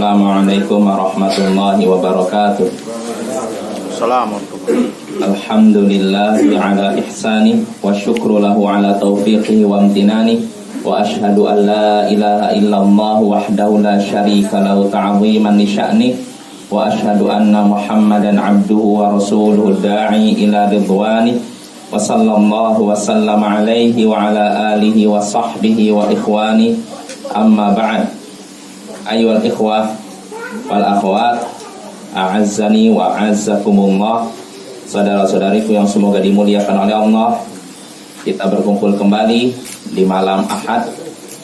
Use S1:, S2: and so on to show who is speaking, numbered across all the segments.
S1: Assalamualaikum warahmatullahi wabarakatuh.
S2: Assalamualaikum.
S1: Alhamdulillahi ala ihsani wa syukru lahu ala taufiqihi wa amtinani wa ashhadu an la ilaha illallah wahdahu la syarika lahu ta'ziman li sya'ni wa ashhadu anna Muhammadan abduhu wa rasuluhu da'i ila ridwani wa sallallahu wa sallama alaihi wa ala alihi wa sahbihi wa ikhwani amma ba'd. Ayyuhal ikhwah wal akhwat, a'azzani wa a'azzakumullah. Saudara-saudariku yang semoga dimuliakan oleh Allah, kita berkumpul kembali di malam Ahad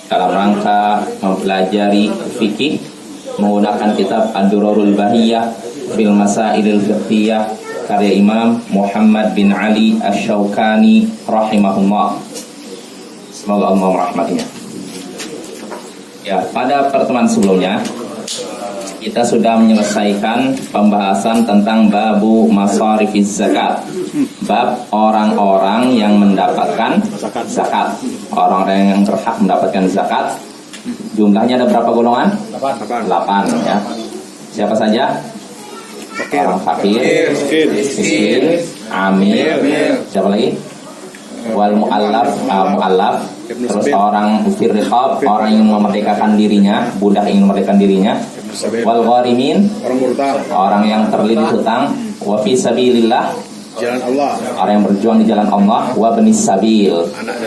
S1: dalam rangka mempelajari fikih menggunakan kitab Ad-Durarul Bahiyah fil Masailil Fiqhiyah karya Imam Muhammad bin Ali Asy-Syaukani rahimahullah. Semoga Allah merahmatinya. Ya, pada pertemuan sebelumnya kita sudah menyelesaikan pembahasan tentang babu masarifiz zakat. Bab orang-orang yang mendapatkan zakat. Orang-orang yang berhak mendapatkan zakat. Jumlahnya ada berapa golongan? 8 ya. Siapa saja? Orang fakir, miskin, amil, siapa lagi? Wal mu'allaf, terus orang fir riqab, orang yang memerdekakan dirinya, budak yang memerdekakan dirinya. Wal gharimin, orang yang terlilit hutang. Wa fi sabilillah,
S2: Jalan Allah.
S1: orang yang berjuang di jalan Allah. Wa benis sabil,
S2: Anak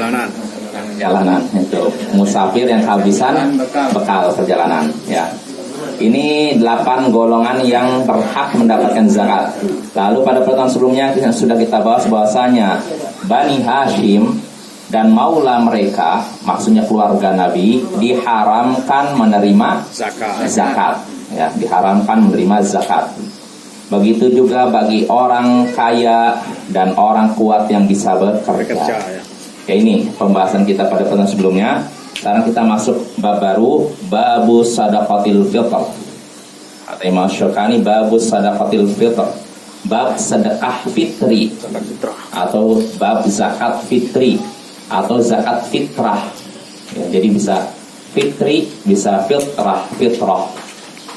S2: jalanan.
S1: itu musafir yang kehabisan bekal perjalanan ya. Ini 8 golongan yang berhak mendapatkan zakat. Lalu pada pertemuan sebelumnya sudah kita bahas bahwasanya Bani Hashim dan maula mereka, maksudnya keluarga Nabi, diharamkan menerima zakat. Ya, diharamkan menerima zakat. Begitu juga bagi orang kaya dan orang kuat yang bisa bekerja. Ya, ini pembahasan kita pada pertemuan sebelumnya. Sekarang kita masuk bab baru, babu sadaqatil fitr. Kata Imam Syaukani, babu sadaqatil fitr, bab sedekah fitri atau bab zakat fitri atau zakat fitrah ya, jadi bisa fitri, bisa fitrah.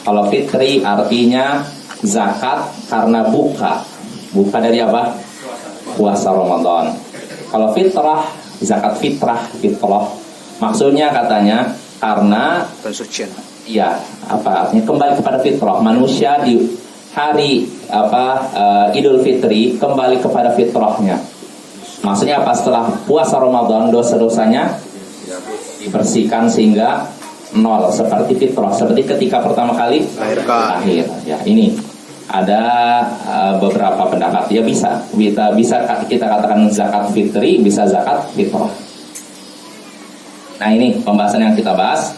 S1: Kalau fitri artinya zakat karena buka dari apa? Puasa Ramadan. Kalau fitrah, zakat fitrah maksudnya katanya karena
S2: Pensucian.
S1: ya apa artinya kembali kepada fitrah manusia di hari Idul Fitri kembali kepada fitrahnya. Maksudnya apa? Setelah puasa Ramadan dosa-dosanya dibersihkan sehingga nol seperti fitrah, seperti ketika pertama kali lahir. Ya, ini ada beberapa pendapat. Ya bisa kita katakan zakat fitri, bisa zakat fitrah. Nah, ini pembahasan yang kita bahas.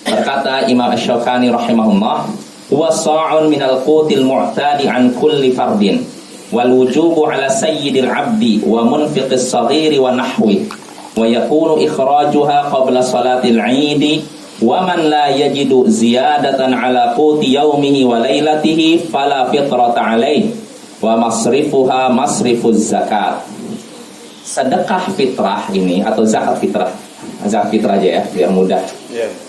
S1: Berkata Imam Asy-Syaukani rahimahullah, huwa sa'un minal qutil mu'tadi an kulli fardin wal wujubu ala sayyidil abdi wa munfiqis saghiri wa nahwi wa yakunu ikhrajuha qabla salatil 'idi wa man la yajidu ziyadatan ala quti yaumihi wa lailatihi fala fitrata 'alaihi wa masrifuha masrifuz zakat. Sedekah fitrah ini atau zakat fitrah aja ya biar mudah.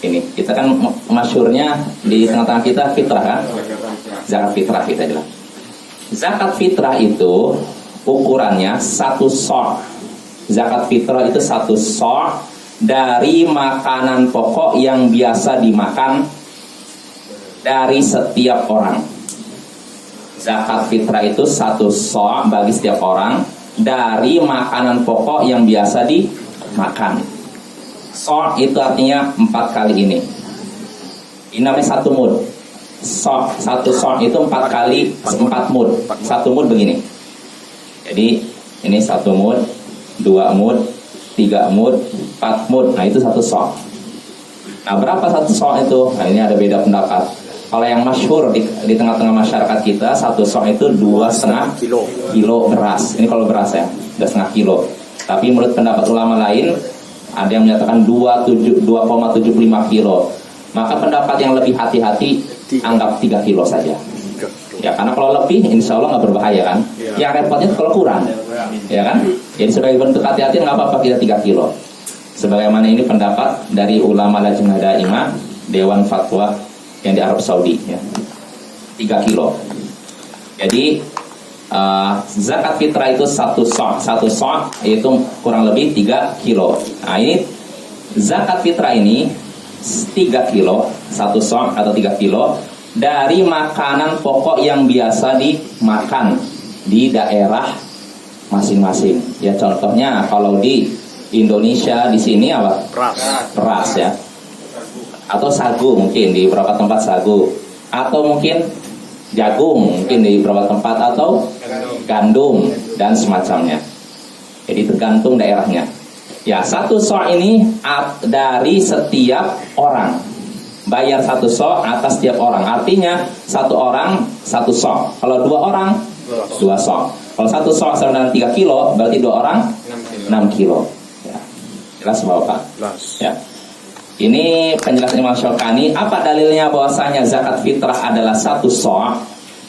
S1: Ini kita kan masyhurnya di tengah-tengah kita fitrah kan, zakat fitrah kita jelas. Zakat fitrah itu ukurannya 1 sa'. Zakat fitrah itu 1 sa' dari makanan pokok yang biasa dimakan dari setiap orang. Zakat fitrah itu 1 sa' bagi setiap orang dari makanan pokok yang biasa dimakan. So' itu artinya 4 kali ini. Ini namanya 1 mud. Satu so' itu 4 kali 4 mud. 1 mud begini. Jadi ini 1 mud, 2 mud, 3 mud, 4 mud. Nah, itu 1 so'. Nah, berapa 1 so' itu? Nah, ini ada beda pendapat. Kalau yang masyhur di tengah-tengah masyarakat kita, 1 so' itu 2,5 kilo beras. Ini kalau beras ya, 2,5 kilo. Tapi menurut pendapat ulama lain, ada yang menyatakan 2,75 kilo. Maka pendapat yang lebih hati-hati anggap 3 kilo saja. Ya, karena kalau lebih insya Allah nggak berbahaya kan. Yang repotnya kalau kurang, ya kan. Jadi sebagai bentuk hati-hati nggak apa-apa kita 3 kilo. Sebagaimana ini pendapat dari ulama Lajnah Daimah Dewan Fatwa yang di Arab Saudi ya. 3 kilo. Jadi zakat fitrah itu satu sok itu kurang lebih 3 kilo. Nah ini zakat fitrah ini 3 kilo, satu sok atau 3 kilo dari makanan pokok yang biasa dimakan di daerah masing-masing. Ya contohnya kalau di Indonesia di sini apa? Beras ya. Atau sagu mungkin di beberapa tempat sagu. Atau mungkin jagung mungkin di beberapa tempat atau gandum dan semacamnya. Jadi tergantung daerahnya. Ya, satu sok ini dari setiap orang. Bayar satu sok atas setiap orang. Artinya satu orang satu sok. Kalau 2 orang 2 sok. Kalau satu sok sama dengan 3 kilo, berarti 2 orang 6 kilo. Ya. Jelas Bapak?
S2: Jelas.
S1: Ya. Ini penjelasan Imam Syaukani. Apa dalilnya bahwasanya zakat fitrah adalah satu sok?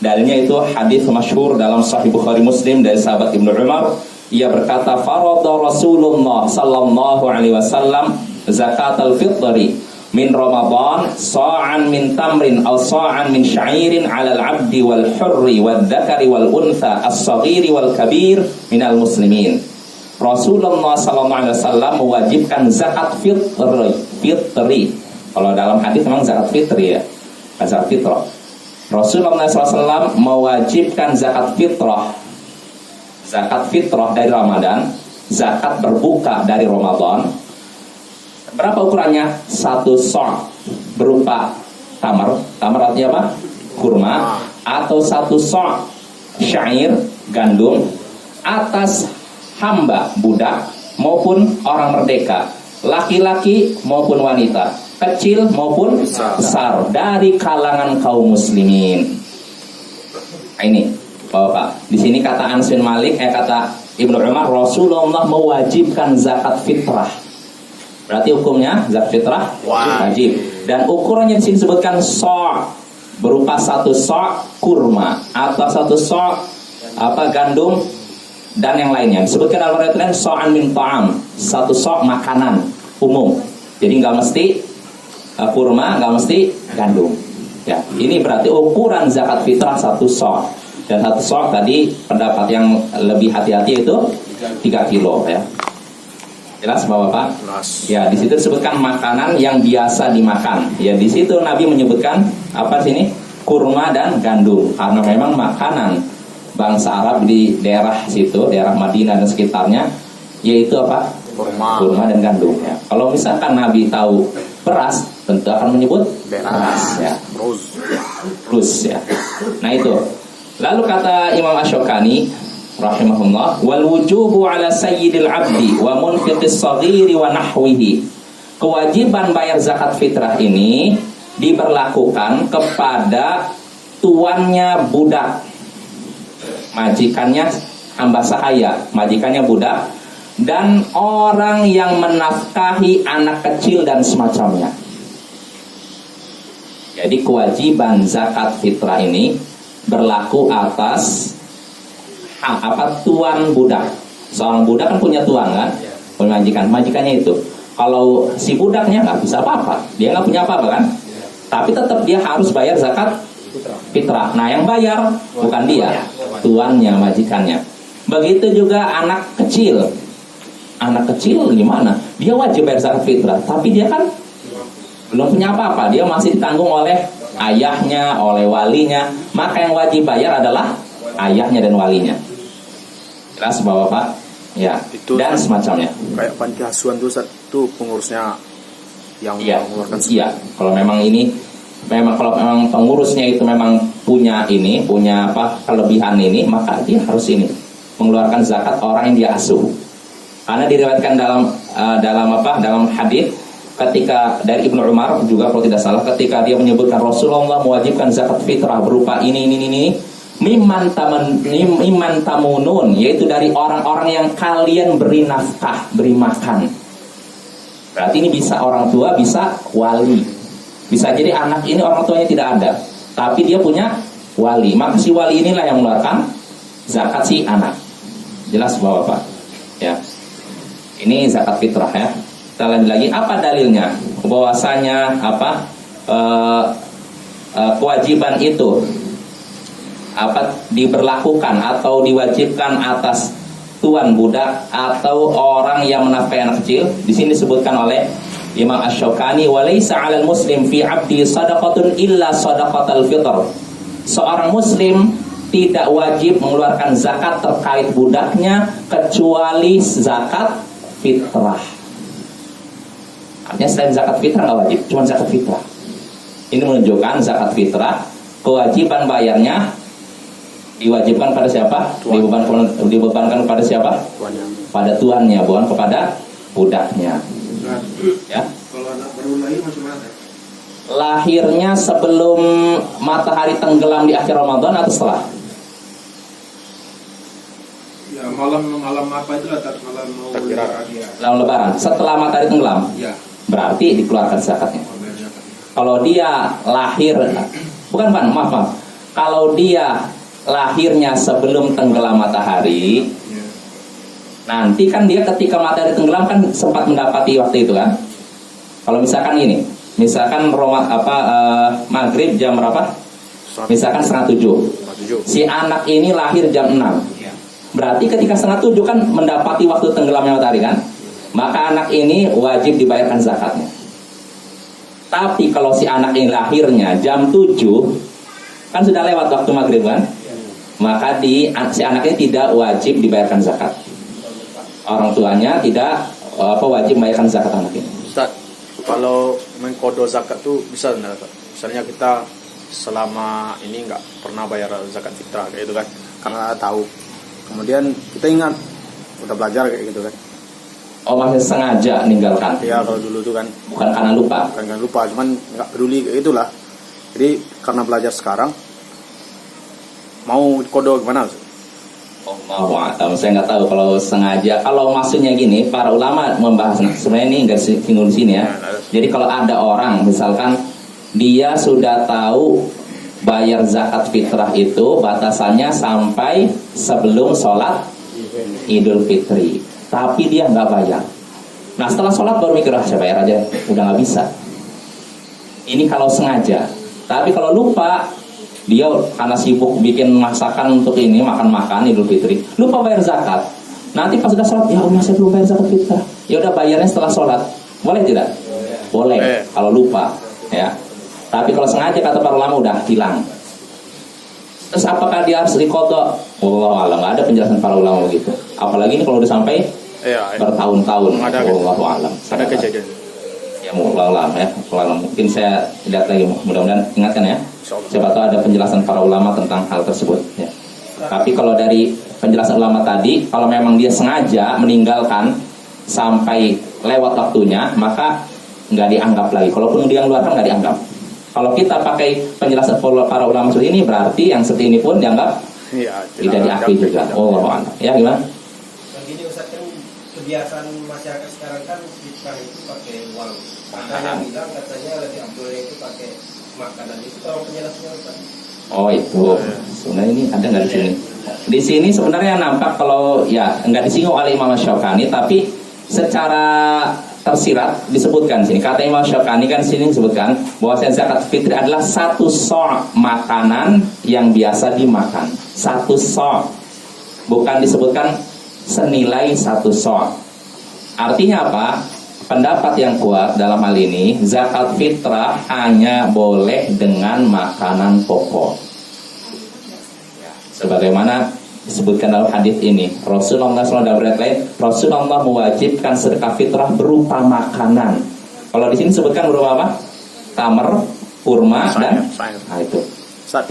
S1: Dalilnya itu hadis masyhur dalam Sahih Bukhari Muslim dari sahabat Ibnu Umar. Ia berkata, "Farada Rasulullah sallallahu alaihi wasallam zakatal fitri min Ramadan sa'an min tamrin aw sa'an min sya'irin 'alal 'abdi wal hurri wal dzakari wal untha as-saghiri wal kabir minal muslimin." Rasulullah sallallahu alaihi wasallam mewajibkan zakat fitri. Kalau dalam hadis memang zakat fitri ya, zakat fitrah. Rasulullah SAW mewajibkan zakat fitrah dari Ramadan, zakat berbuka dari Ramadan. Berapa ukurannya? Satu sok berupa tamar artinya apa? Kurma. Atau satu sok syair, gandum, atas hamba, budak maupun orang merdeka, laki-laki maupun wanita, kecil maupun besar dari kalangan kaum muslimin. Nah, ini Bapak, di sini kata Anas bin Malik, kata Ibnu Umar, Rasulullah mewajibkan zakat fitrah. Berarti hukumnya zakat fitrah wajib. Dan ukurannya di sini disebutkan sok, berupa satu sok kurma atau satu sok gandum dan yang lainnya. Disebutkan dalam riwayat lain so'an min ta'am, satu sok makanan umum. Jadi nggak mesti kurma, nggak mesti gandum. Ya, ini berarti ukuran zakat fitrah satu sok. Dan satu sok tadi pendapat yang lebih hati-hati itu 3 kilo ya. Jelas Bapak? Ya, di situ disebutkan makanan yang biasa dimakan. Ya, di situ Nabi menyebutkan apa sini? Kurma dan gandum, karena memang makanan bangsa Arab di daerah situ, daerah Madinah dan sekitarnya, yaitu apa? Kurma dan gandum ya. Kalau misalkan Nabi tahu beras, tentu akan menyebut beras ya. Rus ya. Nah itu. Lalu kata Imam Asy-Syaukani rahimahullah, wal wujubu ala sayyidil abdi wa munfiqis saghiri wa nahwihi. Kewajiban bayar zakat fitrah ini diberlakukan kepada tuannya budak, majikannya hamba sahaya, majikannya budak, dan orang yang menafkahi anak kecil dan semacamnya. Jadi kewajiban zakat fitrah ini berlaku atas tuan budak. Seorang budak kan punya tuan kan, punya majikannya itu. Kalau si budaknya nggak bisa apa-apa, dia nggak punya apa-apa kan, tapi tetap dia harus bayar zakat fitrah. Nah yang bayar bukan dia, tuannya, majikannya. Begitu juga anak kecil. Anak kecil gimana? Dia wajib bayar zakat fitrah, tapi dia kan belum punya apa-apa, dia masih ditanggung oleh ayahnya, oleh walinya. Maka yang wajib bayar adalah ayahnya dan walinya. Jelas Bapak? Ya. Itu dan semacamnya.
S2: Kayak panti asuhan itu pengurusnya yang mengeluarkan.
S1: Iya. Kalau memang kalau memang pengurusnya itu memang punya kelebihan ini, maka dia harus mengeluarkan zakat orang yang dia asuh. Karena diriwayatkan dalam hadis ketika dari Ibnu Umar juga kalau tidak salah, ketika dia menyebutkan Rasulullah mewajibkan zakat fitrah berupa ini mimman tamunun, yaitu dari orang-orang yang kalian beri nafkah, beri makan. Berarti ini bisa orang tua, bisa wali. Bisa jadi anak ini orang tuanya tidak ada, tapi dia punya wali. Maka si wali inilah yang mengeluarkan zakat si anak. Jelas Bapak? Ya. Ini zakat fitrah ya. Kita lanjut lagi, apa dalilnya? Bahwasanya kewajiban itu diberlakukan atau diwajibkan atas tuan budak atau orang yang menafkahi anak kecil. Di sini disebutkan oleh Imam Asy-Syaukani, "Walaisa 'alal muslim fi 'abdi shadaqatun illa shadaqatal fitr." Seorang muslim tidak wajib mengeluarkan zakat terkait budaknya kecuali zakat fitrah. Artinya selain zakat fitrah nggak wajib, cuma zakat fitrah. Ini menunjukkan zakat fitrah kewajiban bayarnya diwajibkan pada siapa? Dibebankan kepada siapa?
S2: Tuannya.
S1: Pada tuannya, bukan kepada budaknya. Ya.
S3: Kalau anak baru lahir macam mana?
S1: Lahirnya sebelum matahari tenggelam di akhir Ramadan atau setelah?
S3: Ya malam apa itu lah, malam mau
S2: Takbiran.
S3: ya.
S1: Lalu lebaran, setelah matahari tenggelam,
S3: Ya.
S1: berarti dikeluarkan zakatnya.
S3: Bayar zakat.
S1: Kalau dia lahir, bukan Pak, maaf. Kalau dia lahirnya sebelum tenggelam matahari,
S3: Ya.
S1: nanti kan dia ketika matahari tenggelam kan sempat mendapati waktu itu kan. Kalau misalkan ini, misalkan maghrib jam berapa? Misalkan 6:30.
S2: 7.
S1: Si anak ini lahir jam 6.
S3: Ya.
S1: Berarti ketika 6:30 kan mendapati waktu tenggelamnya matahari kan? Maka anak ini wajib dibayarkan zakatnya. Tapi kalau si anak ini lahirnya jam 7, kan sudah lewat waktu maghrib kan? Maka si anak ini tidak wajib dibayarkan zakat. Orang tuanya tidak wajib membayarkan zakat anak ini.
S2: Ustaz, kalau mengkodo zakat tuh bisa enggak, Pak? Misalnya kita selama ini nggak pernah bayar zakat fitrah kayak gitu kan, karena tahu. Kemudian kita ingat udah belajar kayak gitu kan.
S1: Oh, masih sengaja ninggalkan?
S2: Ya kalau dulu tuh kan,
S1: Bukan karena lupa?
S2: kan lupa, cuman nggak peduli kayak itulah. Jadi karena belajar sekarang, mau kodo gimana?
S1: Oh, saya nggak tahu kalau sengaja. Kalau maksudnya gini, para ulama membahas. Nah, sebenarnya ini nggak singgung di sini ya. Jadi kalau ada orang, misalkan dia sudah tahu bayar zakat fitrah itu batasannya sampai sebelum sholat Idul Fitri, tapi dia nggak bayar. Nah setelah sholat baru mikir, saya bayar aja, udah nggak bisa. Ini kalau sengaja. Tapi kalau lupa, dia karena sibuk bikin masakan untuk ini, makan-makan Idul Fitri, lupa bayar zakat. Nanti pas sudah sholat, ya Allah saya belum bayar zakat fitrah. Ya udah bayarnya setelah sholat. Boleh tidak? Boleh. Kalau lupa, ya. Tapi kalau sengaja kata para ulama udah hilang. Terus apakah dia harus dikodok? Wallahu a'lam. Nggak ada penjelasan para ulama begitu. Apalagi ini kalau udah sampai bertahun-tahun. Wallahu a'lam.
S2: Ada kejadian.
S1: Ya wallahu a'lam ya. Mungkin saya lihat lagi, mudah-mudahan ingatkan ya. Siapa tahu ada penjelasan para ulama tentang hal tersebut ya. Tapi kalau dari penjelasan ulama tadi, kalau memang dia sengaja meninggalkan sampai lewat waktunya, maka nggak dianggap lagi. Kalaupun dia mengeluarkan nggak dianggap. Kalau kita pakai penjelasan para ulama seperti ini, berarti yang seperti ini pun dianggap tidak diakui juga. Oh, ya gimana?
S4: Begini Ustaz, kan kebiasaan masyarakat sekarang kan fitrah itu pakai uang. Ada yang bilang katanya lebih abdulnya itu pakai makanan. Itu kalau penjelasannya Ustaz?
S1: Oh itu, sebenarnya ini ada nggak di sini? Di sini sebenarnya nampak kalau ya nggak disinggung oleh Imam Asy-Syaukani, tapi secara tersirat disebutkan sini. Kata Imam Asy-Syaukani kan sini disebutkan bahwa zakat fitri adalah 1 so' makanan yang biasa dimakan. 1 so', bukan disebutkan senilai 1 so'. Artinya apa? Pendapat yang kuat dalam hal ini, zakat fitrah hanya boleh dengan makanan pokok. Sebagaimana disebutkan dalam hadis ini, Rasulullah SAW dalam riwayat lain, Rasulullah mewajibkan sedekah fitrah berupa makanan. Kalau di sini disebutkan berupa apa? Tamar, kurma, dan nah itu.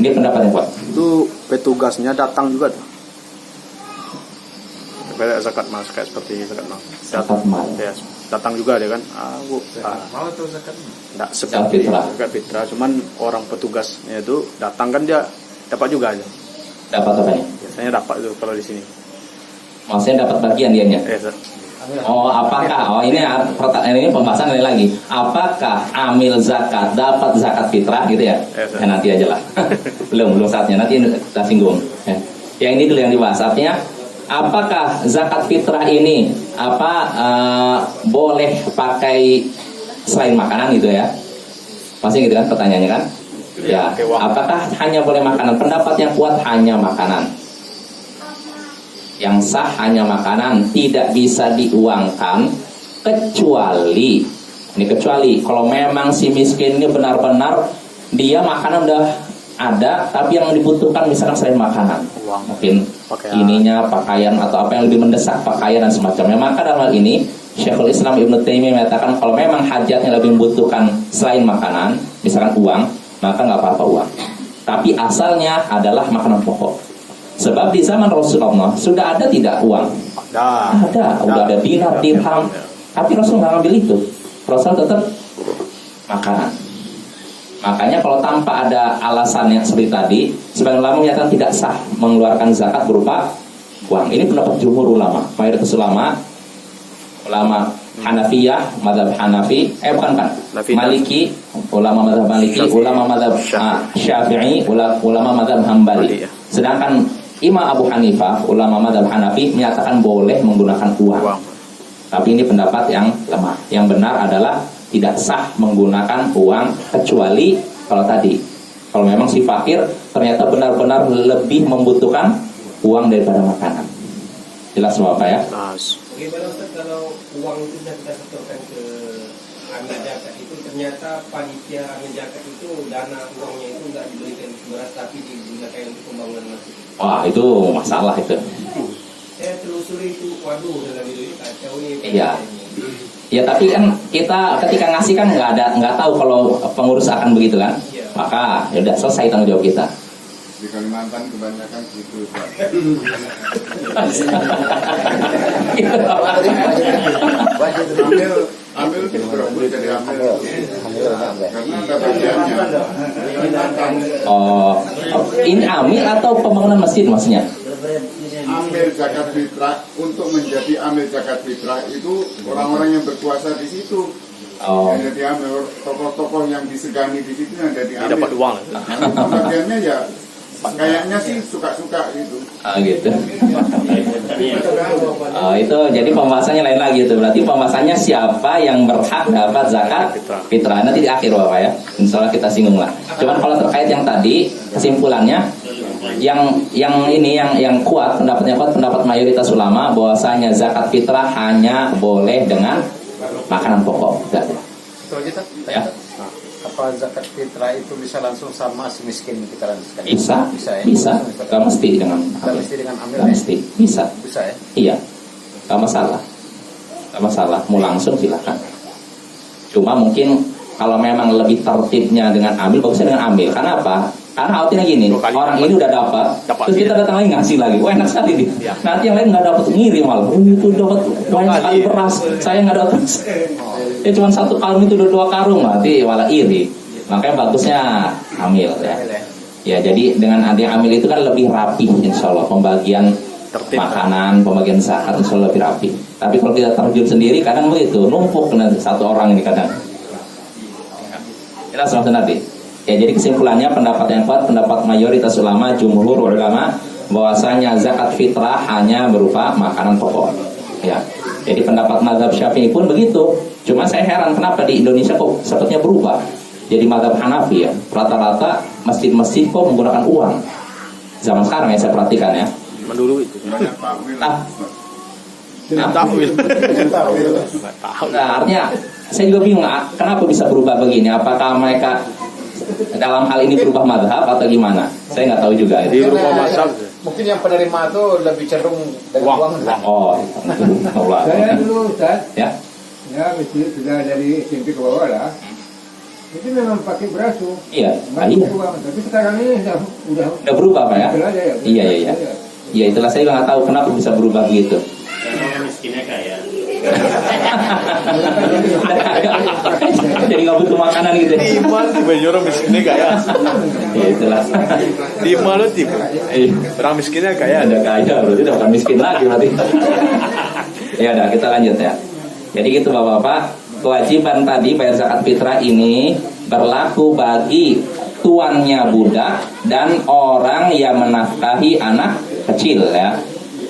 S1: Ini pendapat yang kuat.
S2: Itu petugasnya datang juga tuh. Kayak zakat mas, kayak seperti zakat mas.
S1: Zakat mal.
S2: Ya, datang juga dia kan. Bu,
S3: Mau atau zakat?
S2: enggak
S1: Zakat
S2: seperti
S1: fitrah.
S2: zakat fitrah, cuman orang petugasnya itu datang kan dia dapat juga aja.
S1: Dapat apa nih?
S2: Biasanya dapat itu kalau di sini.
S1: Maksudnya dapat bagian dianya.
S2: Ustaz.
S1: Oh, apakah? Oh, ini pembahasan lain lagi. Apakah amil zakat dapat zakat fitrah gitu ya?
S2: Yes,
S1: Ya nanti aja lah. belum saatnya. Nanti kita singgung. Ya. Yang ini dulu yang dibahas. Artinya, apakah zakat fitrah ini boleh pakai selain makanan gitu ya? Pasti gitu kan pertanyaannya kan? Ya,
S2: Pakai uang.
S1: apakah hanya boleh makanan? Pendapat yang kuat hanya makanan. Yang sah hanya makanan, tidak bisa diuangkan kecuali kalau memang si miskin ini benar-benar dia makanan udah ada, tapi yang dibutuhkan misalkan selain makanan,
S2: Uang.
S1: mungkin
S2: Pakaian.
S1: pakaian atau apa yang lebih mendesak, pakaian dan semacamnya. Maka dalam hal ini Syekhul Islam Ibnu Taimiyah mengatakan kalau memang hajatnya lebih membutuhkan selain makanan, misalkan uang, maka nggak apa-apa uang. Tapi asalnya adalah makanan pokok. Sebab di zaman Rasulullah sudah ada tidak uang? Ada, udah ada dinar, dirham. Tapi Rasul nggak ngambil itu. Rasul tetap makanan. Makanya kalau tanpa ada alasan yang seperti tadi, sebagian ulama menyatakan tidak sah mengeluarkan zakat berupa uang. Ini pendapat jumhur ulama, mayoritas ulama Hanafiyah, mazhab Hanafi, bukan Maliki, ulama mazhab Maliki, ulama mazhab Syafi'i, ulama mazhab Hambali. Sedangkan Imam Abu Hanifah, ulama mazhab Hanafi menyatakan boleh menggunakan uang. Tapi ini pendapat yang lemah. Yang benar adalah tidak sah menggunakan uang kecuali kalau memang si fakir ternyata benar-benar lebih membutuhkan uang daripada makanan. Jelas Bapak ya?
S4: Bagaimana Ustaz kalau uang itu sudah kita setorkan ke amil zakat itu ternyata panitia amil zakat itu dana uangnya itu nggak diberikan beras tapi digunakan untuk pembangunan masjid.
S1: Wah itu masalah itu.
S4: Saya telusuri itu, waduh dalam itu kacau nih.
S1: Iya. Ya tapi kan kita ketika ngasih kan nggak tahu kalau pengurus akan begitu kan.
S4: Iya.
S1: Maka ya udah selesai tanggung jawab kita.
S5: Di Kalimantan kebanyakan gitu, Pak. Ambil itu berebut jadi ambil. Karena ada bagiannya.
S1: Oh, ini amil atau pembangunan masjid maksudnya?
S5: Ambil zakat fitrah untuk menjadi ambil zakat fitrah itu orang-orang yang berkuasa di situ.
S1: Oh.
S5: Yang jadi ambil tokoh-tokoh yang disegani di situ yang jadi ambil.
S2: Dapat uang.
S5: Bagiannya ya kayaknya sih suka-suka gitu.
S1: Gitu. Oh, itu jadi pembahasannya lain lagi itu. Berarti pembahasannya siapa yang berhak dapat zakat fitrah. Nanti di akhir Bapak ya. Insya Allah kita singgung lah. Cuman kalau terkait yang tadi kesimpulannya yang kuat pendapatnya pendapat mayoritas ulama bahwasanya zakat fitrah hanya boleh dengan makanan pokok.
S6: Itu aja tak?
S1: Ya.
S6: Apa zakat fitrah itu bisa langsung sama si miskin kita langsung?
S1: Bisa.
S6: Ya?
S1: Bisa. Gak mesti dengan
S6: Gak mesti dengan amil.
S1: Gak mesti. Bisa.
S6: Bisa ya?
S1: Iya. Gak masalah. Gak masalah. Mau langsung silakan. Cuma mungkin kalau memang lebih tertibnya dengan ambil, bagusnya dengan ambil. Karena apa? Karena outingnya gini, orang ini udah dapat, terus kita datang lagi ngasih lagi. Wah enak sekali nih.
S2: Ya.
S1: Nanti yang lain nggak dapat ngiri malah. Oh itu dapat banyak sekali beras, saya nggak dapat. Cuma 1 karung itu udah 2 karung, nanti malah iri. Makanya bagusnya ambil ya. Ya jadi dengan adanya ambil itu kan lebih rapi, insya Allah pembagian makanan, pembagian zakat insya Allah lebih rapi. Tapi kalau kita terjun sendiri kadang begitu, numpuk nanti 1 orang ini kadang. Jelas maksudnya nanti. Ya jadi kesimpulannya pendapat yang kuat, pendapat mayoritas ulama, jumhur ulama bahwasanya zakat fitrah hanya berupa makanan pokok. Ya. Jadi pendapat mazhab Syafi'i pun begitu. Cuma saya heran kenapa di Indonesia kok sepertinya berubah. Jadi mazhab Hanafi ya, rata-rata masjid-masjid kok menggunakan uang. Zaman sekarang ya saya perhatikan ya.
S2: Dulu itu.
S5: Banyak takwil.
S2: Takwil.
S1: Nah, artinya saya juga bingung kenapa bisa berubah begini. Apakah mereka dalam hal ini berubah madhab atau gimana? Saya nggak tahu juga.
S2: Di rumah masak.
S6: Mungkin yang penerima itu lebih cenderung dengan uang.
S1: Oh, Allah.
S7: Saya dulu Ustaz,
S1: Ya,
S7: mesti sudah dari SMP ke bawah lah. Itu memang pakai beras tuh.
S1: iya,
S7: Masih uang. Tapi sekarang ini udah
S1: udah berubah Pak ya?
S7: betul aja ya.
S1: Iya. Iya, itulah saya nggak tahu kenapa bisa berubah begitu.
S8: Miskinnya kaya.
S1: Jadi nggak butuh makanan gitu.
S2: Di mana tiba orang miskinnya kaya?
S1: Ya itulah.
S2: Di mana tiba? Orang miskinnya kaya
S1: Ada kaya berarti udah bukan miskin lagi berarti. Ya udah kita lanjut ya. Jadi gitu Bapak-bapak, kewajiban tadi bayar zakat fitrah ini berlaku bagi tuannya budak dan orang yang menafkahi anak kecil ya,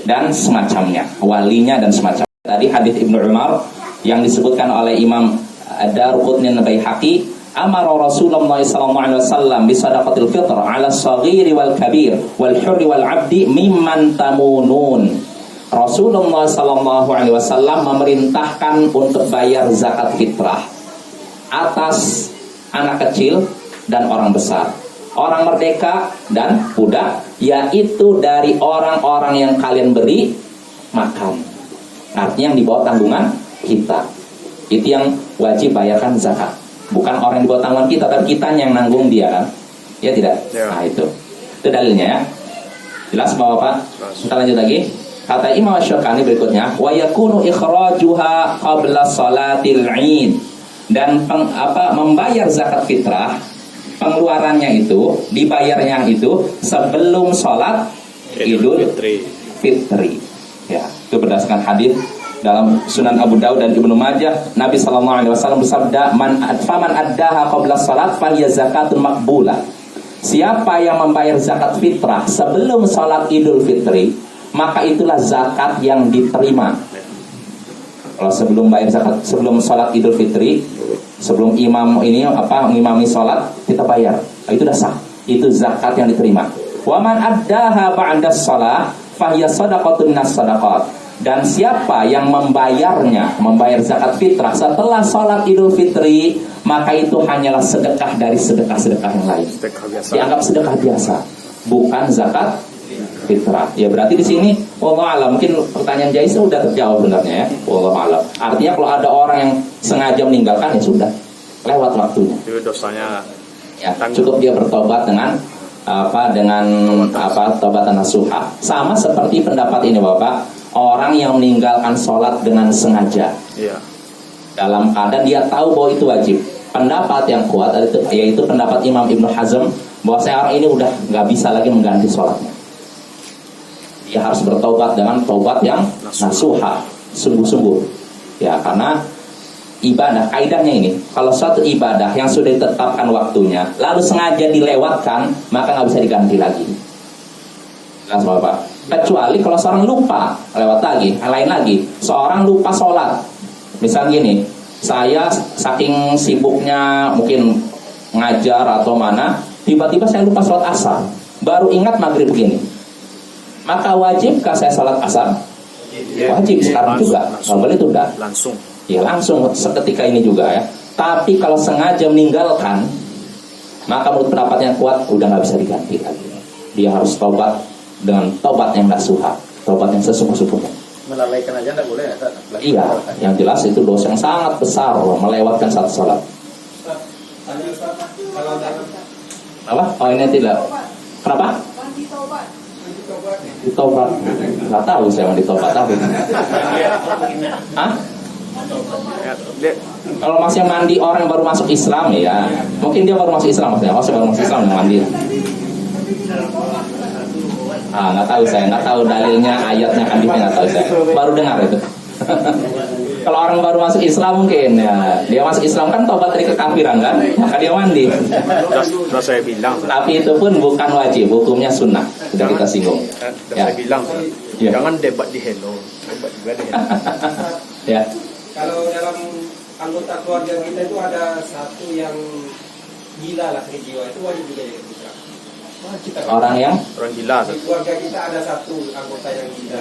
S1: dan semacamnya, walinya dan semacamnya. Tadi hadis Ibnu Umar yang disebutkan oleh Imam Ad-Darqutni Baihaqi amara Rasulullah sallallahu alaihi wasallam bi sadaqatil fitr 'ala as-saghiri wal kabir wal hurri wal 'abdi mimman tamunun. Rasulullah sallallahu alaihi wasallam memerintahkan untuk bayar zakat fitrah atas anak kecil dan orang besar, orang merdeka dan budak, yaitu dari orang-orang yang kalian beri makan. Artinya yang di bawah tanggungan kita. Itu yang wajib bayarkan zakat. Bukan orang yang di bawah tanggungan kita, tapi kita yang nanggung dia kan. Ya tidak?
S2: Ya.
S1: Nah itu dalilnya ya. Jelas Bapak? Kita lanjut lagi. Kata Imam Asy-Syaukani berikutnya, wa yakunu ikhrajuha qabla salatil 'id. Dan membayar zakat fitrah, pengeluarannya itu, dibayarnya itu sebelum sholat Idul Fitri. Ya, itu berdasarkan hadis dalam Sunan Abu Daud dan Ibnu Majah. Nabi sallallahu alaihi wasallam bersabda, faman addaha qabla shalat fahiya zakatun maqbulah. Siapa yang membayar zakat fitrah sebelum sholat Idul Fitri, maka itulah zakat yang diterima. Kalau sebelum bayar zakat, sebelum sholat Idul Fitri, sebelum imam ini mengimami sholat, kita bayar, itu dah sah. Itu zakat yang diterima. Wa man addaha ba'da shalah fahiya shadaqatun minas shadaqat. Dan siapa yang membayarnya, membayar zakat fitrah setelah sholat Idul Fitri, maka itu hanyalah sedekah dari sedekah-sedekah yang lain. Dianggap sedekah biasa, bukan zakat fitrah. Ya berarti di sini wallahu alam, mungkin pertanyaan Jais sudah terjawab sebenarnya ya. Wallahu alam. Artinya kalau ada orang yang sengaja meninggalkan, ya sudah lewat waktunya.
S2: Itu dosanya
S1: Ya, cukup dia bertobat dengan tobatan nasuha. Sama seperti pendapat ini Bapak, orang yang meninggalkan sholat dengan sengaja.
S2: Iya.
S1: Dalam keadaan dia tahu bahwa itu wajib. Pendapat yang kuat yaitu pendapat Imam Ibnu Hazm, bahwa orang ini udah nggak bisa lagi mengganti sholatnya. Dia harus bertobat dengan tobat yang nasuha, sungguh-sungguh. Ya, karena ibadah, kaidahnya ini, kalau suatu ibadah yang sudah ditetapkan waktunya, lalu sengaja dilewatkan, maka nggak bisa diganti lagi. Jelas Bapak? Kecuali kalau seorang lupa, lewat lagi, lain lagi. Seorang lupa sholat. Misal gini, saya saking sibuknya mungkin ngajar atau mana, tiba-tiba saya lupa sholat asar, baru ingat maghrib begini. Maka wajibkah saya sholat asar? Wajib sekarang juga. Kalau boleh tunda.
S2: Langsung.
S1: Ya langsung seketika ini juga ya. Tapi kalau sengaja meninggalkan, maka menurut pendapat yang kuat udah nggak bisa diganti lagi. Dia harus tobat dengan tobat yang nasuha, tobat yang sesungguh-sungguhnya.
S6: Melalaikan aja nggak boleh ya?
S1: Iya, yang jelas itu dosa yang sangat besar, melewatkan satu sholat. Apa? Oh ini tidak. Kenapa? Ditobat. Nggak tahu saya mau ditobat apa. Hah? Kalau masih mandi orang yang baru masuk Islam ya, mungkin dia baru masuk Islam maksudnya. Oh, saya baru masuk Islam yang mandi. Nggak tahu saya, nggak tahu dalilnya, ayatnya, hadisnya nggak tahu saya. Baru dengar itu. Kalau orang baru masuk Islam mungkin ya, dia masuk Islam kan tobat dari kekafiran kan, maka dia mandi.
S2: Sudah saya bilang.
S1: Tapi itu pun bukan wajib, hukumnya sunnah. Sudah kita singgung.
S2: Saya bilang,
S1: Ya.
S2: jangan debat di Hello, debat juga di Hello.
S1: Ya.
S4: Kalau dalam anggota keluarga kita itu ada satu yang gila lah jiwa, itu wajib juga ya kita.
S1: Orang yang
S2: Orang gila.
S4: Di keluarga kita ada satu anggota yang gila.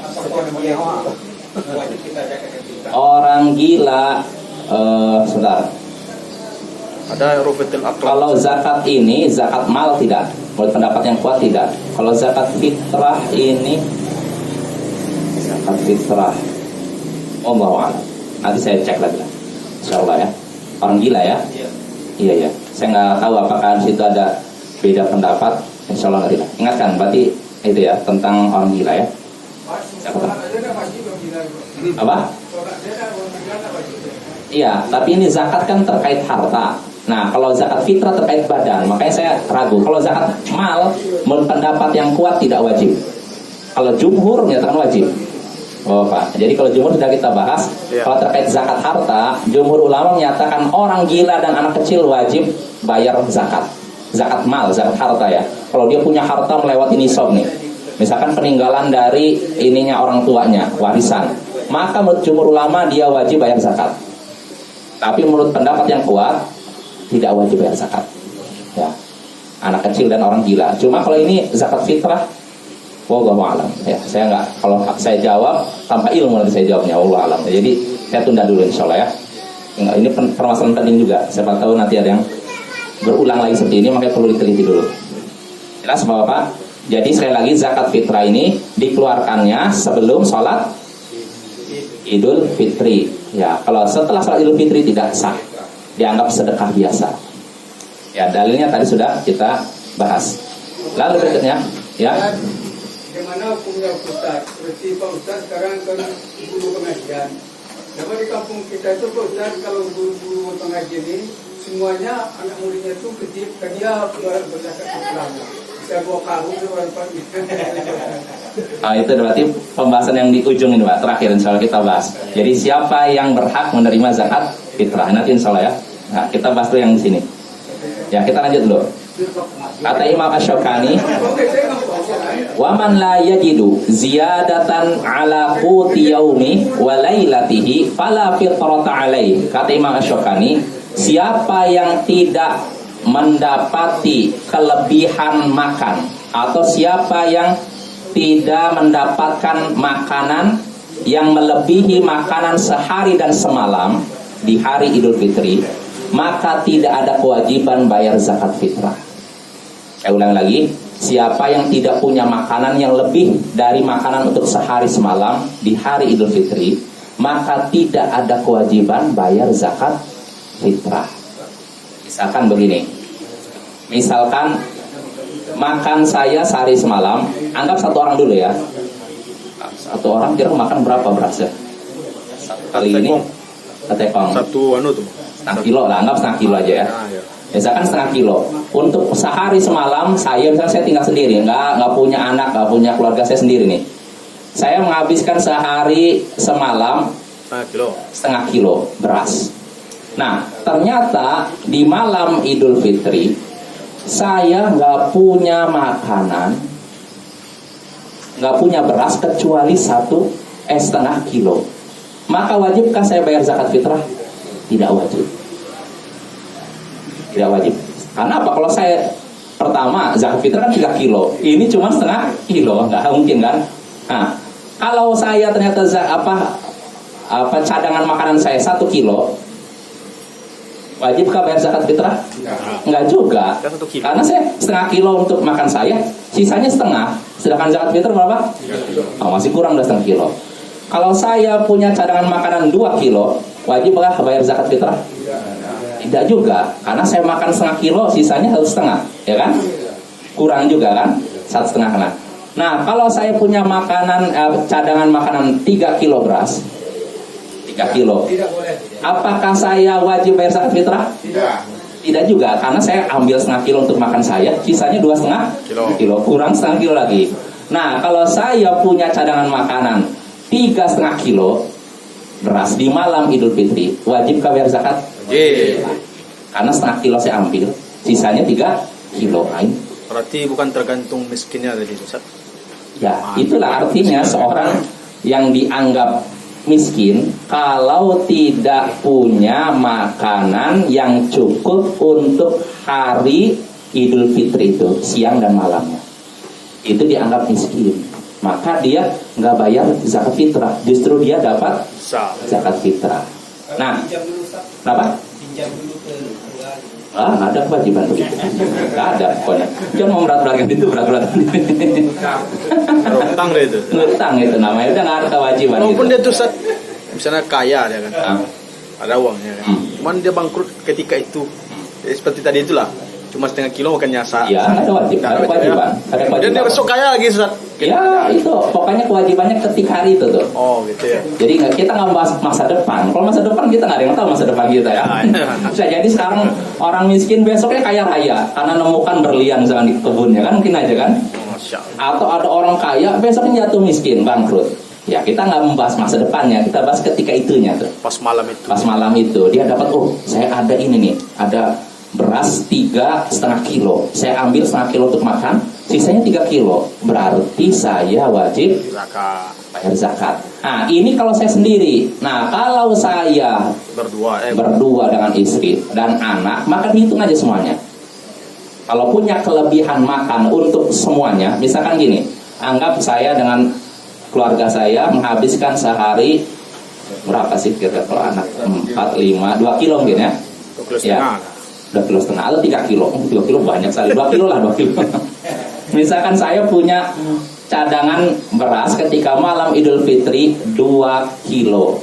S4: Apakah dia wajib kita jaga kita?
S1: orang gila, sebentar.
S2: Ada rufitul akhlak.
S1: Kalau zakat ini zakat mal tidak, menurut pendapat yang kuat tidak. Kalau zakat fitrah ini zakat fitrah, Allahu a'lam. Nanti saya cek lagi, insyaallah ya. Orang gila ya? Iya ya. Saya nggak tahu apakah di situ ada beda pendapat. Insyaallah tidak. Ingatkan, berarti itu ya tentang orang gila ya. Apa? Iya, tapi ini zakat kan terkait harta. Nah, kalau zakat fitrah terkait badan, makanya saya ragu. Kalau zakat mal, menurut pendapat yang kuat tidak wajib. Kalau jumhur menyatakan wajib. Oh Pak, jadi kalau jumhur sudah kita bahas. Kalau terkait zakat harta, jumhur ulama menyatakan orang gila dan anak kecil wajib bayar zakat. Zakat mal, zakat harta ya. Kalau dia punya harta melewati nisab nih, misalkan peninggalan dari ininya orang tuanya, warisan, maka menurut jumhur ulama dia wajib bayar zakat. Tapi menurut pendapat yang kuat, tidak wajib bayar zakat. Ya, anak kecil dan orang gila. Cuma kalau ini zakat fitrah, wallahu a'lam. Ya, saya nggak, kalau saya jawab tanpa ilmu nanti saya jawabnya, wallahu a'lam. Jadi saya tunda dulu insyaallah ya. Ini permasalahan penting juga. Siapa tahu nanti ada yang berulang lagi seperti ini, makanya perlu diteliti dulu. Jelas Bapak? Jadi sekali lagi zakat fitrah ini dikeluarkannya sebelum sholat Idul Fitri. Ya, kalau setelah sholat Idul Fitri tidak sah, dianggap sedekah biasa. Ya, dalilnya tadi sudah kita bahas. Lalu berikutnya, ya.
S9: Bagaimana hukumnya Ustaz? Seperti Pak Ustaz sekarang kan guru pengajian. Nama di kampung kita itu Pak Ustaz, kalau guru pengajian ini semuanya anak muridnya itu kecil, dia berzakat fitrah. Bisa bawa karung
S1: Nah, itu berarti pembahasan yang di ujung ini Pak, terakhir insya Allah kita bahas. Jadi siapa yang berhak menerima zakat fitrah? Nanti insya Allah ya. Nah, kita bahas dulu yang di sini. Ya, kita lanjut dulu. Kata Imam Asy-Syaukani, wa man la yajidu ziyadatan ala quti yaumi wa lailatihi fala fitrata alaihi. Kata Imam Asy-Syaukani, siapa yang tidak mendapati kelebihan makan, atau siapa yang tidak mendapatkan makanan yang melebihi makanan sehari dan semalam di hari Idul Fitri, maka tidak ada kewajiban bayar zakat fitrah. Saya ulang lagi, siapa yang tidak punya makanan yang lebih dari makanan untuk sehari semalam di hari Idul Fitri, maka tidak ada kewajiban bayar zakat fitrah. Misalkan begini, misalkan makan saya sehari semalam, anggap satu orang dulu ya. Satu orang kira makan berapa berasnya? Kali ini ketekong.
S2: Satu anu tuh.
S1: Setengah kilo lah, anggap setengah kilo aja ya. Misalkan setengah kilo. Untuk sehari semalam saya, misalnya saya tinggal sendiri, nggak punya anak, nggak punya keluarga, saya sendiri nih. Saya menghabiskan sehari semalam setengah kilo beras. Nah, ternyata di malam Idul Fitri saya nggak punya makanan, nggak punya beras kecuali setengah kilo. Maka wajibkah saya bayar zakat fitrah? Tidak wajib. Tidak wajib. Karena apa? Kalau saya pertama zakat fitrah kan 3 kilo, ini cuma setengah kilo, nggak mungkin kan? Nah, kalau saya ternyata cadangan makanan saya 1 kilo, wajibkah bayar zakat fitrah? Enggak juga. Karena saya setengah kilo untuk makan saya, sisanya setengah. Sedangkan zakat fitrah berapa? Oh, masih kurang dari setengah kilo. Kalau saya punya cadangan makanan 2 kilo, wajibkah bayar zakat fitrah? Tidak juga. Karena saya makan setengah kilo, sisanya 1,5, ya kan? Kurang juga kan? 1,5. Nah, kalau saya punya makanan cadangan makanan 3 kilo beras, 3 kilo. Apakah saya wajib bayar zakat fitrah? Tidak juga, karena saya ambil setengah kilo untuk makan saya, sisanya 2,5 kilo, kurang setengah kilo lagi. Nah, kalau saya punya cadangan makanan 3,5 kilo beras di malam Idul Fitri, wajibkah bayar zakat? Karena setengah kilo saya ambil, sisanya 3 kilo.
S2: Berarti bukan tergantung miskinnya tadi, Ustaz?
S1: Ya, itulah artinya seorang yang dianggap miskin kalau tidak punya makanan yang cukup untuk hari Idul Fitri itu, siang dan malamnya, itu dianggap miskin. Maka dia nggak bayar zakat fitrah, justru dia dapat zakat fitrah. Nah, kenapa? Pinjam dulu ke nggak ada kewajiban begitu, nggak ada pokoknya. Jangan mau berat-berat itu, berat-berat.
S2: Ngutang deh itu.
S1: Ngutang itu namanya, udah nggak ada kewajiban.
S2: Walaupun
S1: gitu.
S2: dia tuh misalnya kaya dia kan, ada uangnya. Cuman dia bangkrut ketika itu, seperti tadi itulah. Cuma setengah kilo makannya
S1: Iya, ada wajib, ada kewajiban. Ada kewajiban.
S2: Dan dia besok kaya lagi, Ustaz.
S1: Ya, itu pokoknya kewajibannya ketika hari itu tuh.
S2: Oh, gitu ya.
S1: Jadi kita nggak bahas masa depan. Kalau masa depan kita nggak ada yang tahu masa depan kita ya. Bisa jadi sekarang orang miskin besoknya kaya raya karena nemukan berlian misalnya di kebunnya kan, mungkin aja kan. Atau ada orang kaya besoknya jatuh miskin, bangkrut. Ya, kita nggak membahas masa depannya, kita bahas ketika itunya tuh.
S2: Pas malam itu.
S1: Pas malam itu dia dapat, oh saya ada ini nih, ada beras 3,5 kilo, saya ambil setengah kilo untuk makan, sisanya 3 kilo, berarti saya wajib
S2: zakat,
S1: bayar zakat. Nah, ini kalau saya sendiri. Nah, kalau saya berdua dengan istri dan anak, maka dihitung aja semuanya. Kalau punya kelebihan makan untuk semuanya, misalkan gini, anggap saya dengan keluarga saya menghabiskan sehari berapa sih kira-kira kalau anak 4, 5, 2 kilo mungkin ya?
S2: 2,5 kilo.
S1: 2 kilo setengah atau 3 kilo. 3 kilo banyak sekali. 2 kilo lah, 2 kilo. Misalkan saya punya cadangan beras ketika malam Idul Fitri 2 kilo.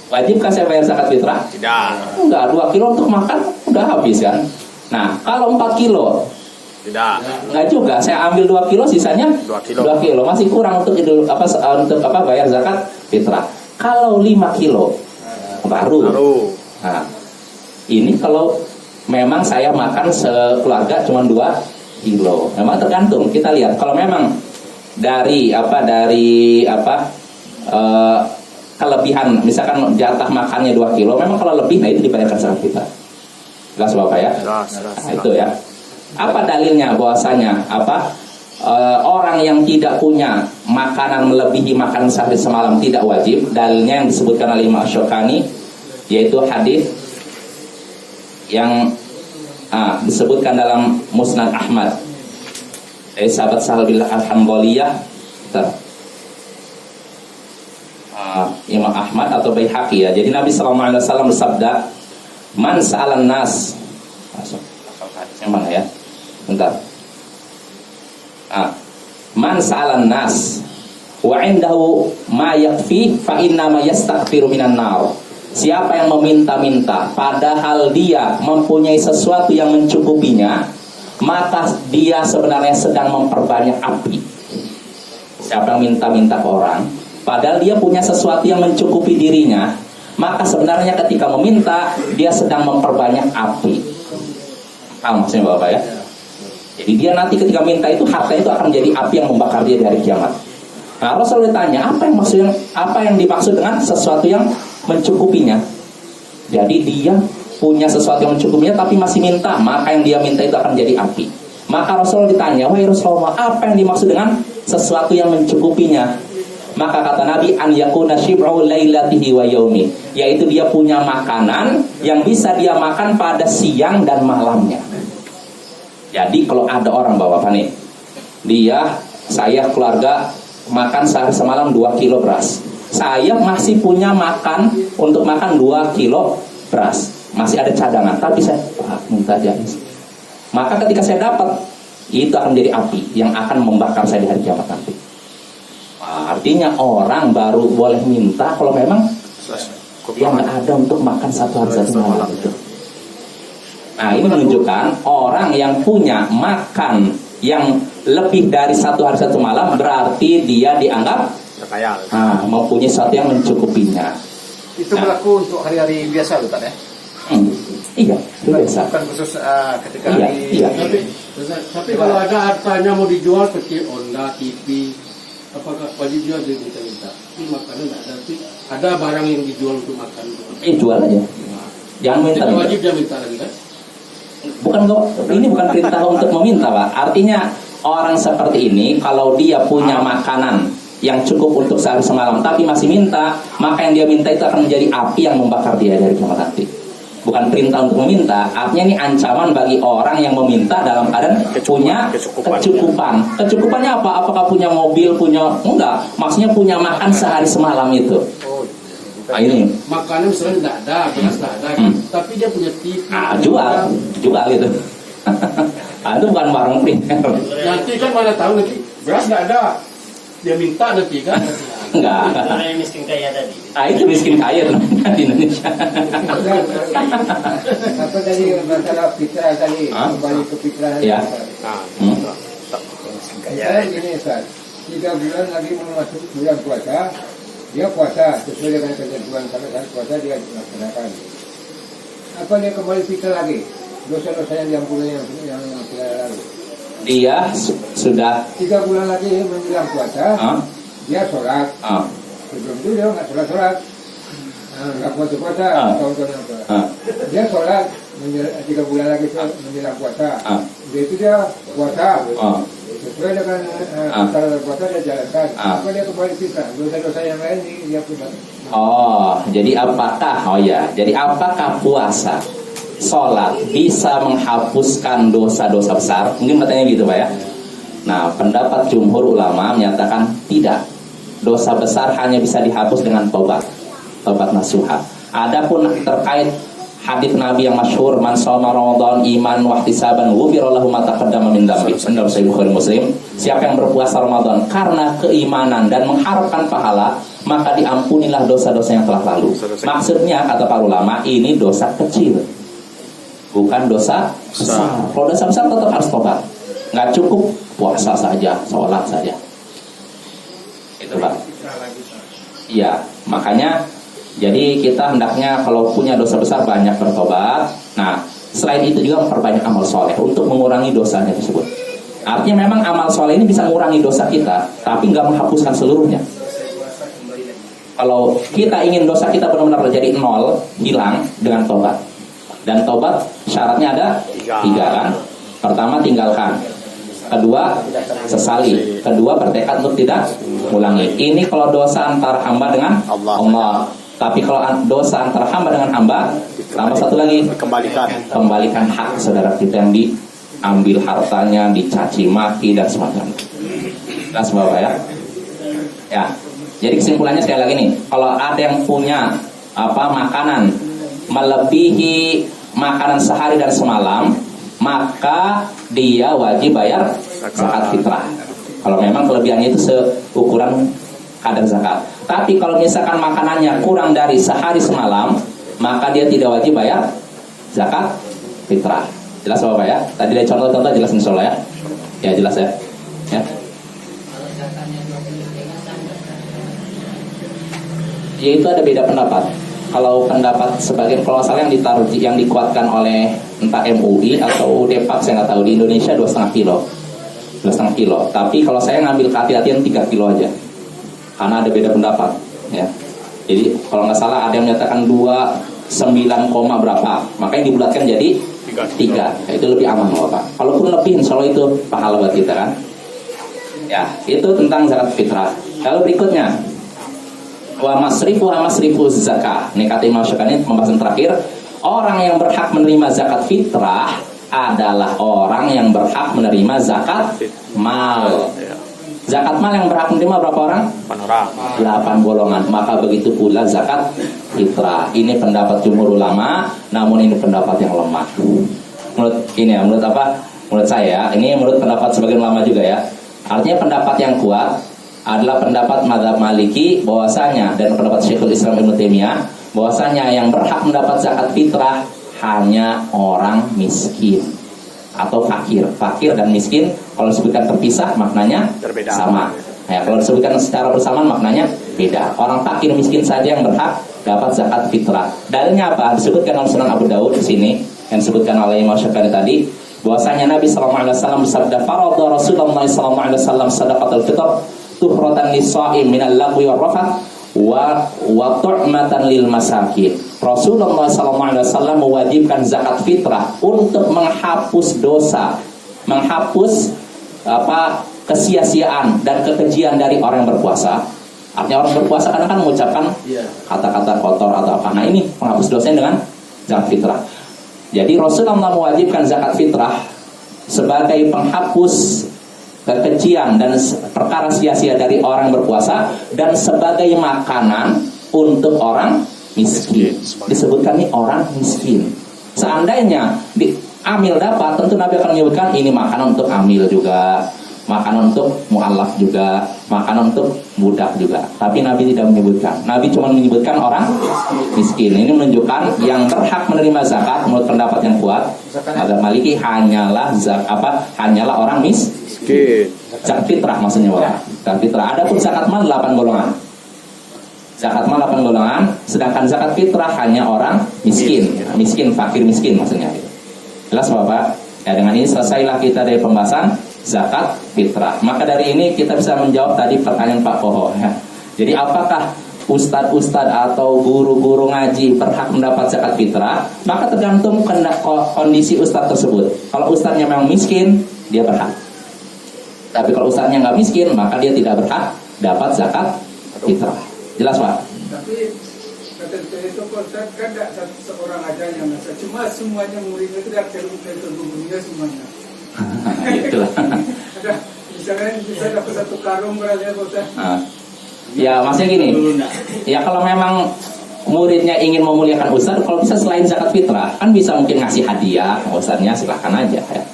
S1: Wajibkah saya bayar zakat fitrah?
S2: Tidak.
S1: Enggak, 2 kilo untuk makan udah habis kan. Nah, kalau 4 kilo
S2: Tidak.
S1: enggak juga, saya ambil 2 kilo sisanya
S2: 2 kilo.
S1: 2 kilo masih kurang untuk untuk bayar zakat fitrah. Kalau 5 kilo baru. Nah, ini kalau memang saya makan sekeluarga cuma 2 kilo. Memang tergantung, kita lihat kalau memang dari kelebihan, misalkan jatah makannya 2 kilo, memang kalau lebih, nah itu dibayarkan zakat fitrah. Jelas Bapak ya?
S2: Jelas.
S1: Nah, itu ya. Apa dalilnya bahwasanya orang yang tidak punya makanan melebihi makan sehari semalam tidak wajib? Dalilnya yang disebutkan oleh Imam Syukani, yaitu hadis yang disebutkan dalam Musnad Ahmad dari sahabat Sahabil Al-Hanbaliyah, Imam Ahmad atau Baihaqi ya. Jadi Nabi SAW bersabda, man sa'alan nas, yang mana ya? Bentar. Man sa'alan nas wa indahu ma yakfi fa inna ma yastaghfiru minan nar. Siapa yang meminta-minta padahal dia mempunyai sesuatu yang mencukupinya, maka dia sebenarnya sedang memperbanyak api. Siapa yang minta-minta ke orang padahal dia punya sesuatu yang mencukupi dirinya, maka sebenarnya ketika meminta dia sedang memperbanyak api. Paham maksudnya Bapak ya? Jadi dia nanti ketika minta itu, harta itu akan menjadi api yang membakar dia di hari kiamat. Nah, Rasul ditanya, apa yang dimaksud dengan sesuatu yang mencukupinya? Jadi dia punya sesuatu yang mencukupinya tapi masih minta, maka yang dia minta itu akan menjadi api. Maka Rasul ditanya, wahai Rasulullah, apa yang dimaksud dengan sesuatu yang mencukupinya? Maka kata Nabi, an yakuna shib'u lailatihi wa yaumi, yaitu dia punya makanan yang bisa dia makan pada siang dan malamnya. Jadi kalau ada orang Bapak nih, saya keluarga makan sehari semalam 2 kilo beras, saya masih punya makan untuk makan 2 kilo beras, masih ada cadangan, tapi saya minta aja. Maka ketika saya dapat, itu akan menjadi api yang akan membakar saya di hari kiamat nanti. Artinya orang baru boleh minta kalau memang dia nggak ada untuk makan satu hari satu malam itu. Nah, ini menunjukkan orang yang punya makan yang lebih dari satu hari satu malam berarti dia dianggap mempunyai sesuatu yang mencukupinya.
S6: Itu berlaku untuk hari-hari biasa, Ustaz ya?
S1: Iya, itu biasa.
S6: Bukan khusus ketika
S1: Iya.
S3: Tapi kalau ada hartanya mau dijual seperti Honda, TV, apakah wajib jual dia minta-minta? Ini makanan tidak ada, tapi ada barang yang dijual untuk makan.
S1: Jual aja. Jangan minta.
S3: Tidak wajib dia minta lagi kan?
S1: Ini bukan perintah untuk meminta, Pak. Artinya orang seperti ini kalau dia punya makanan yang cukup untuk sehari semalam tapi masih minta, maka yang dia minta itu akan menjadi api yang membakar dia dari kiamat nanti. Bukan perintah untuk meminta, artinya ini ancaman bagi orang yang meminta dalam keadaan punya kecukupan. Kecukupannya apa? Apakah punya mobil, enggak, maksudnya punya makan sehari semalam itu. Nah, ini
S3: makanan misalnya tidak ada, beras tidak ada, tapi dia punya TV.
S1: Jual gitu. Itu bukan barang primer.
S3: Nanti kan mana tahu nanti beras tidak ada, dia minta nanti kan.
S1: Enggak.
S8: Orang yang miskin kaya tadi.
S1: Itu miskin kaya di Indonesia.
S7: Apa tadi masalah fitrah tadi, kembali ke fitrah.
S1: Ya.
S7: Saya gini Ustaz, 3 bulan lagi mau masuk bulan puasa, dia puasa sesuai dengan ketentuan kan puasa dia laksanakan. Apa dia kembali fitrah lagi? Dosa-dosa yang diampuni yang lalu.
S1: Dia sudah
S7: 3 bulan lagi menjelang puasa, dia sholat. Sebelum itu dia nggak sholat, nggak puasa, tahun-tahun apa. Dia sholat 3 bulan lagi menjelang puasa. Itu dia puasa. Sesuai dengan cara puasa dia jalankan. Apa dia kembali fitrah? Dosa-dosa yang lain dia punya
S1: Oh, jadi apakah puasa, sholat bisa menghapuskan dosa-dosa besar? Mungkin bertanya gitu Pak ya. Nah, pendapat jumhur ulama menyatakan tidak. Dosa besar hanya bisa dihapus dengan taubat nasuha. Adapun terkait hadis Nabi yang masyhur, man shoma Ramadan iman wa ihtisaban ghufira lahu ma taqaddama min dzambi, dalam Sahih Bukhari Muslim, siapa yang berpuasa Ramadan karena keimanan dan mengharapkan pahala, maka diampunilah dosa-dosa yang telah lalu. Maksudnya kata para ulama, ini dosa kecil, bukan dosa besar. Kalau dosa besar tetap harus tobat. Nggak cukup puasa saja, sholat saja. Itu Pak. Iya, makanya jadi kita hendaknya kalau punya dosa besar banyak bertobat. Nah, selain itu juga memperbanyak amal soleh untuk mengurangi dosanya tersebut. Artinya memang amal soleh ini bisa mengurangi dosa kita, tapi nggak menghapuskan seluruhnya. Kalau kita ingin dosa kita benar-benar jadi nol, hilang dengan tobat. Dan tobat syaratnya ada 3 kan. Pertama, tinggalkan. Kedua, sesali. Kedua, bertekad untuk tidak mengulangi. Ini kalau dosa antara hamba dengan Allah. Tapi kalau dosa antara hamba dengan hamba, tambah satu lagi, kembalikan hak saudara kita yang diambil hartanya, dicaci maki dan semacamnya. Jelas Bapak ya? Ya. Jadi kesimpulannya sekali lagi nih, kalau ada yang punya makanan melebihi makanan sehari dan semalam, maka dia wajib bayar zakat fitrah. Kalau memang kelebihannya itu seukuran kadar zakat. Tapi kalau misalkan makanannya kurang dari sehari semalam, maka dia tidak wajib bayar zakat fitrah. Jelas Bapak ya? Tadi ada contoh-contoh jelas insyaallah ya. Ya jelas ya. Ya. Ya itu ada beda pendapat. Kalau pendapat sebagian, kalau salah yang dikuatkan oleh entah MUI atau Depak, saya nggak tahu, di Indonesia 2,5 kilo. 2,5 kilo. Tapi kalau saya ngambil kehati-hatian 3 kilo aja. Karena ada beda pendapat ya. Jadi kalau nggak salah ada yang menyatakan 29, berapa, makanya dibulatkan jadi 3. Ya, itu lebih aman Bapak. Kalaupun lebih insya Allah itu pahala buat kita kan. Ya, itu tentang zakat fitrah. Lalu berikutnya, wa masrifu zakah. Ini kata Imam Syafi'i, pembahasan terakhir. Orang yang berhak menerima zakat fitrah adalah orang yang berhak menerima zakat mal. Zakat mal yang berhak menerima berapa orang? 8 golongan. Maka begitu pula zakat fitrah. Ini pendapat jumhur ulama, namun ini pendapat yang lemah. Menurut apa? Menurut saya, ini menurut pendapat sebagian ulama juga ya. Artinya pendapat yang kuat adalah pendapat mazhab Maliki, bahwasanya, dan pendapat Syekhul Islam Ibnu Taimiyah, bahwasanya yang berhak mendapat zakat fitrah hanya orang miskin atau fakir. Fakir dan miskin kalau disebutkan terpisah maknanya berbeda, sama. Ya, kalau disebutkan secara bersamaan maknanya beda. Orang fakir miskin saja yang berhak dapat zakat fitrah. Dalilnya apa? Disebutkan dalam Sunan Abu Daud di sini yang disebutkan oleh Imam Syafi'i tadi, bahwasanya Nabi sallallahu alaihi wasallam bersabda, "Faradha Rasulullah sallallahu alaihi wasallam shadaqatul fitr tuhratan lis-sha'im minal lagwi war rafath wa tu'matan lil masakin." Rasulullah SAW mewajibkan zakat fitrah untuk menghapus dosa, menghapus kesia-siaan dan kekejian dari orang yang berpuasa. Artinya orang berpuasa kadang kan mengucapkan kata-kata kotor atau apa. Nah ini menghapus dosanya dengan zakat fitrah. Jadi Rasulullah mewajibkan zakat fitrah sebagai penghapus kekejian dan perkara sia-sia dari orang yang berpuasa, dan sebagai makanan untuk orang miskin. Disebutkan nih orang miskin. Seandainya amil dapat, tentu Nabi akan menyebutkan ini makanan untuk amil juga, makanan untuk mu'allaf juga, makanan untuk budak juga. Tapi Nabi tidak menyebutkan. Nabi cuma menyebutkan orang miskin. Ini menunjukkan yang berhak menerima zakat menurut pendapat yang kuat mazhab Maliki hanyalah hanyalah orang miskin. Zakat fitrah maksudnya Bapak. Zakat fitrah. Adapun zakat mal 8 golongan. Zakat mal 8 golongan, sedangkan zakat fitrah hanya orang miskin, fakir miskin maksudnya. Jelas Bapak? Ya, dengan ini selesailah kita dari pembahasan zakat fitrah. Maka dari ini kita bisa menjawab tadi pertanyaan Pak Poho ya. Jadi apakah ustadz-ustadz atau guru-guru ngaji berhak mendapat zakat fitrah? Maka tergantung kondisi ustadz tersebut. Kalau ustadznya memang miskin, dia berhak. Tapi kalau ustadznya nggak miskin, maka dia tidak berhak dapat zakat fitrah. Jelas Pak?
S9: tapi kata itu Ustaz kan tidak seorang aja yang masak, cuma semuanya muridnya itu dari guru-gurunya semuanya.
S1: Itulah.
S9: Ada misalnya bisa dapat satu karung berarti Ustaz.
S1: Ya maksudnya gini, ya kalau memang muridnya ingin memuliakan Ustadz, kalau bisa selain zakat fitrah, kan bisa mungkin ngasih hadiah, Ustadznya silahkan aja ya,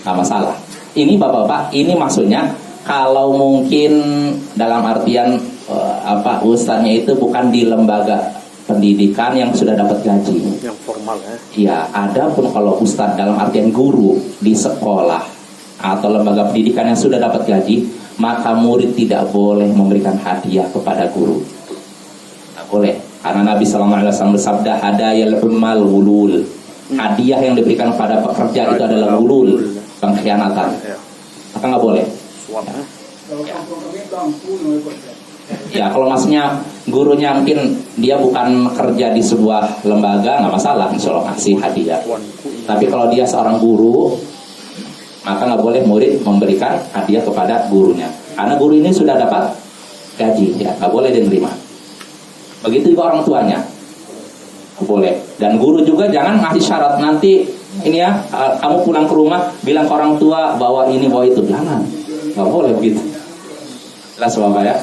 S1: nggak masalah. Ini bapak-bapak, ini maksudnya kalau mungkin dalam artian Ustadznya itu bukan di lembaga pendidikan yang sudah dapat gaji.
S2: Yang formal ya.
S1: Ya, ada pun kalau Ustadz dalam artian guru di sekolah atau lembaga pendidikan yang sudah dapat gaji, maka murid tidak boleh memberikan hadiah kepada guru. Tidak boleh. Karena Nabi SAW bersabda, hadayal ummal wulul. Hadiah yang diberikan pada pekerja itu adalah wulul, pengkhianatan. Maka nggak boleh.
S9: Kalau kampung kami kampung Ustaz.
S1: Ya kalau maksudnya gurunya mungkin dia bukan kerja di sebuah lembaga, nggak masalah, insya Allah kasih hadiah. Tapi kalau dia seorang guru, maka nggak boleh murid memberikan hadiah kepada gurunya, karena guru ini sudah dapat gaji, ya nggak boleh dia menerima. Begitu juga orang tuanya, nggak boleh. Dan guru juga jangan ngasih syarat nanti ini ya, kamu pulang ke rumah bilang ke orang tua bawa ini bawa itu, jangan, nggak boleh begitu. Jelas Bapak ya?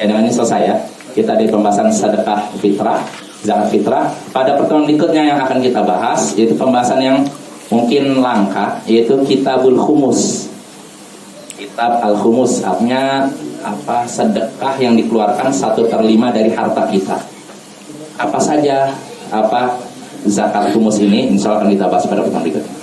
S1: Ya dengan ini selesai ya. Kita di pembahasan sedekah fitrah, zakat fitrah. Pada pertemuan berikutnya yang akan kita bahas yaitu pembahasan yang mungkin langka, yaitu kitabul khumus. Kitab al-khumus artinya apa? Sedekah yang dikeluarkan 1/5 dari harta kita. Apa saja zakat khumus ini? Insya Allah akan kita bahas pada pertemuan berikutnya.